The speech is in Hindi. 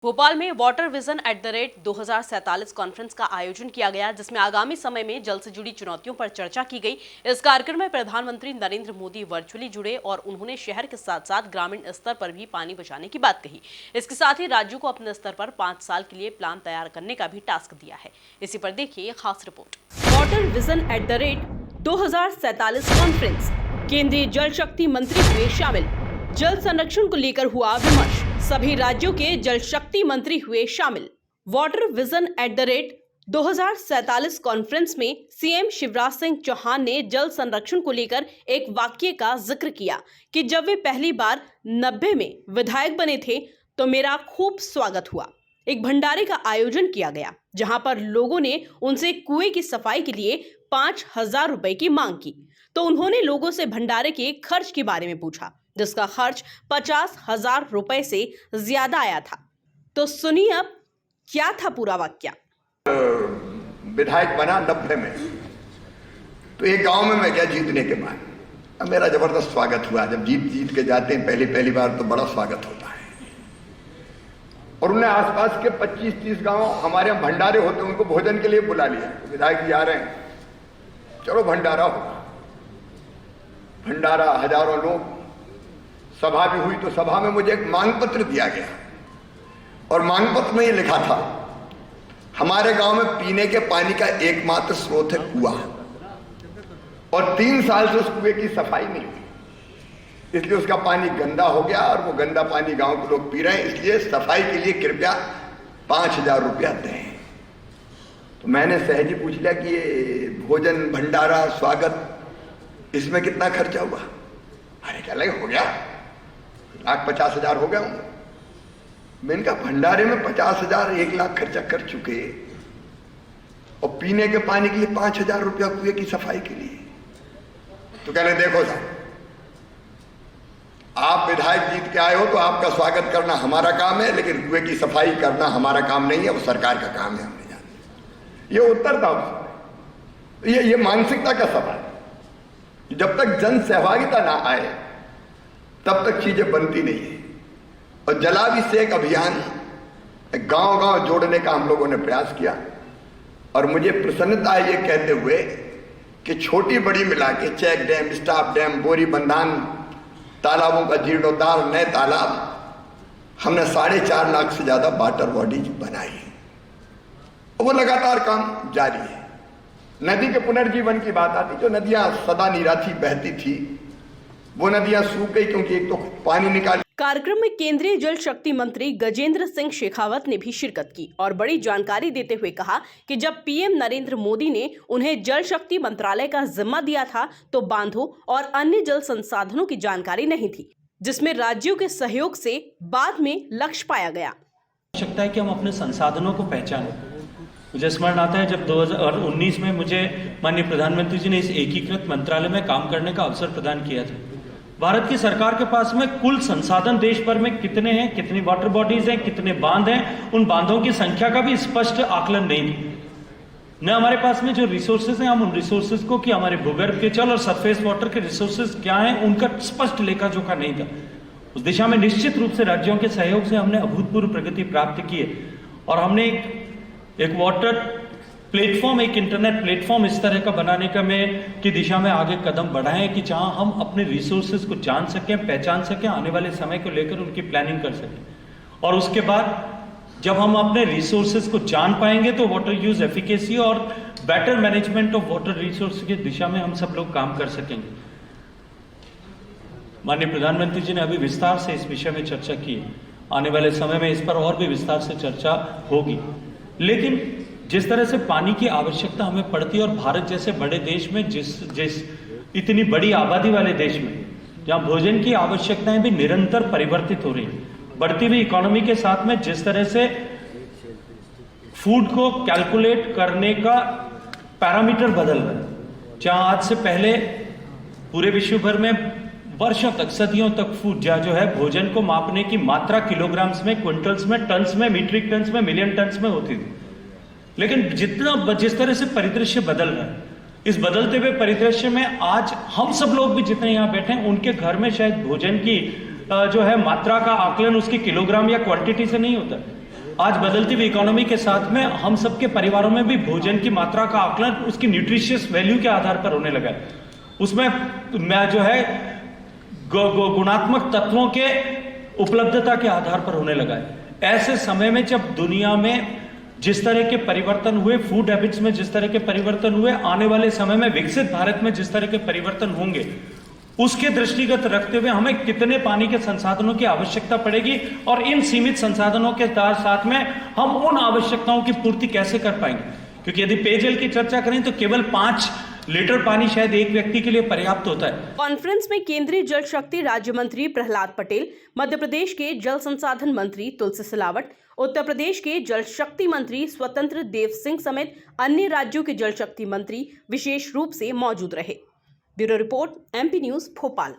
भोपाल में वाटर विजन @2047 कॉन्फ्रेंस का आयोजन किया गया, जिसमें आगामी समय में जल से जुड़ी चुनौतियों पर चर्चा की गई। इस कार्यक्रम में प्रधानमंत्री नरेंद्र मोदी वर्चुअली जुड़े और उन्होंने शहर के साथ साथ ग्रामीण स्तर पर भी पानी बचाने की बात कही। इसके साथ ही राज्यों को अपने स्तर पर 5 साल के लिए प्लान तैयार करने का भी टास्क दिया है। इसी पर देखिए खास रिपोर्ट। वाटर विजन @2047 कॉन्फ्रेंस, केंद्रीय जल शक्ति मंत्री हुए शामिल। जल संरक्षण को लेकर हुआ विमर्श, सभी राज्यों के जल शक्ति मंत्री हुए शामिल। वाटर विजन @2047 कॉन्फ्रेंस में सीएम शिवराज सिंह चौहान ने जल संरक्षण को लेकर एक वाक्य का जिक्र किया कि जब वे पहली बार 90 में विधायक बने थे तो मेरा खूब स्वागत हुआ। एक भंडारे का आयोजन किया गया, जहां पर लोगों ने उनसे कुएं की सफाई के लिए 5,000 रुपए की मांग की, तो उन्होंने लोगों से भंडारे के खर्च के बारे में पूछा, जिसका खर्च 50,000 रुपए से ज्यादा आया था। तो सुनिए अब क्या था पूरा वाक्य। विधायक बना 90 में, तो एक गांव में मैं गया जीतने के बाद। अब मेरा जबरदस्त स्वागत हुआ। जब जीत के जाते हैं पहली बार तो बड़ा स्वागत होता है। और उन्हें आसपास के 25-30 गांव हमारे यहाँ भंडारे होते हैं, उनको भोजन के लिए बुला लिया। तो विधायक जी आ रहे हैं, चलो भंडारा होगा। भंडारा, हजारों लोग, सभा भी हुई। तो सभा में मुझे एक मांग पत्र दिया गया और मांग पत्र में ये लिखा था, हमारे गांव में पीने के पानी का एकमात्र स्रोत है कुआं, और 3 साल से उस कुएं की सफाई नहीं हुई, इसलिए उसका पानी गंदा हो गया और वो गंदा पानी गांव के लोग पी रहे हैं, इसलिए सफाई के लिए कृपया 5,000 रुपया दें। तो मैंने सहजी पूछ लिया कि ये भोजन, भंडारा, स्वागत, इसमें कितना खर्चा हुआ? अरे क्या लगे, हो गया 1,50,000 हो गया होंगे। मैंने कहा भंडारे में 50,000, 1 लाख खर्चा कर चुके, और पीने के पानी के लिए 5,000 रुपया कुएं की सफाई के लिए। तो कह रहे देखो साहब, आप विधायक जीत के आए हो तो आपका स्वागत करना हमारा काम है, लेकिन कुएं की सफाई करना हमारा काम नहीं है, वो सरकार का काम है, हमने जाना। ये उत्तर था उसमें। ये मानसिकता का सवाल। जब तक जन सहभागिता ना आए तब तक चीजें बनती नहीं है। और जलाभिषेक अभियान गांव-गांव जोड़ने का हम लोगों ने प्रयास किया, और मुझे प्रसन्नता है ये कहते हुए कि छोटी बड़ी मिला के चेक डैम, स्टाफ डैम, बोरी बंधान, तालाबों का जीर्णोद्धार, नए तालाब, हमने 4.5 लाख से ज्यादा वाटर बॉडीज बनाई, और वो लगातार काम जारी है। नदी के पुनर्जीवन की बात आती, जो नदियां सदा निराथी बहती थी, वो नदियां सूख गई, क्योंकि एक तो पानी निकाल। कार्यक्रम में केंद्रीय जल शक्ति मंत्री गजेंद्र सिंह शेखावत ने भी शिरकत की और बड़ी जानकारी देते हुए कहा कि जब पीएम नरेंद्र मोदी ने उन्हें जल शक्ति मंत्रालय का जिम्मा दिया था तो बांधों और अन्य जल संसाधनों की जानकारी नहीं थी, जिसमें राज्यों के सहयोग से बाद में लक्ष्य पाया गया। आवश्यकता है कि हम अपने संसाधनों को पहचानें। मुझे स्मरण आता है जब 2019 में मुझे माननीय प्रधानमंत्री जी ने इस एकीकृत मंत्रालय में काम करने का अवसर प्रदान किया था। भारत की सरकार के पास में कुल संसाधन देश भर में कितने हैं, कितनी वाटर बॉडीज हैं, कितने बांध हैं, उन बांधों की संख्या का भी स्पष्ट आकलन नहीं था। न हमारे पास में जो रिसोर्सेज हैं, हम उन रिसोर्सेज को, कि हमारे भूगर्भ के जल और सरफेस वाटर के रिसोर्सेज क्या हैं, उनका स्पष्ट लेखा जोखा नहीं था। उस दिशा में निश्चित रूप से राज्यों के सहयोग से हमने अभूतपूर्व प्रगति प्राप्त की है, और हमने एक वाटर प्लेटफॉर्म, एक इंटरनेट प्लेटफॉर्म इस तरह का बनाने का की दिशा में आगे कदम बढ़ाए कि जहां हम अपने रिसोर्सेज को जान सकें, पहचान सकें, आने वाले समय को लेकर उनकी प्लानिंग कर सकें। और उसके बाद जब हम अपने रिसोर्सेज को जान पाएंगे तो वाटर यूज एफिकेसी और better management of water resource की दिशा में हम सब लोग काम कर सकेंगे। माननीय प्रधानमंत्री जी ने अभी विस्तार से इस विषय में चर्चा की है। आने वाले समय में इस पर और भी विस्तार से चर्चा होगी। लेकिन जिस तरह से पानी की आवश्यकता हमें पड़ती है, और भारत जैसे बड़े देश में, जिस इतनी बड़ी आबादी वाले देश में, जहां भोजन की आवश्यकताएं भी निरंतर परिवर्तित हो रही है, बढ़ती हुई इकोनॉमी के साथ में जिस तरह से फूड को कैलकुलेट करने का पैरामीटर बदल रहा है, जहां आज से पहले पूरे विश्व भर में वर्षों तक, सदियों तक फूड जो है भोजन को मापने की मात्रा किलोग्राम्स में, क्विंटल्स में, टन्स में, मीट्रिक टन्स में, मिलियन टन्स में होती थी। लेकिन जिस तरह से परिदृश्य बदल रहा है, इस बदलते हुए परिदृश्य में आज हम सब लोग भी जितने यहाँ बैठे हैं, उनके घर में शायद भोजन की जो है मात्रा का आकलन उसकी किलोग्राम या क्वांटिटी से नहीं होता, आज बदलती हुई इकोनॉमी के साथ में हम सबके परिवारों में भी भोजन की मात्रा का आकलन उसकी न्यूट्रिशियस वैल्यू के आधार पर होने लगा है। उसमें जो है गुणात्मक तत्वों के उपलब्धता के आधार पर होने लगा है। ऐसे समय में जब दुनिया में जिस तरह के परिवर्तन हुए, फूड हैबिट्स में जिस तरह के परिवर्तन हुए, आने वाले समय में विकसित भारत में जिस तरह के परिवर्तन होंगे, उसके दृष्टिगत रखते हुए हमें कितने पानी के संसाधनों की आवश्यकता पड़ेगी और इन सीमित संसाधनों के साथ में हम उन आवश्यकताओं की पूर्ति कैसे कर पाएंगे। क्योंकि यदि पेयजल की चर्चा करें तो केवल 5 लीटर पानी शायद एक व्यक्ति के लिए पर्याप्त होता है। कॉन्फ्रेंस में केंद्रीय जल शक्ति राज्य मंत्री प्रहलाद पटेल, मध्य प्रदेश के जल संसाधन मंत्री तुलसी सिलावट, उत्तर प्रदेश के जल शक्ति मंत्री स्वतंत्र देव सिंह समेत अन्य राज्यों के जल शक्ति मंत्री विशेष रूप से मौजूद रहे। Bureau report, MP news, Bhopal.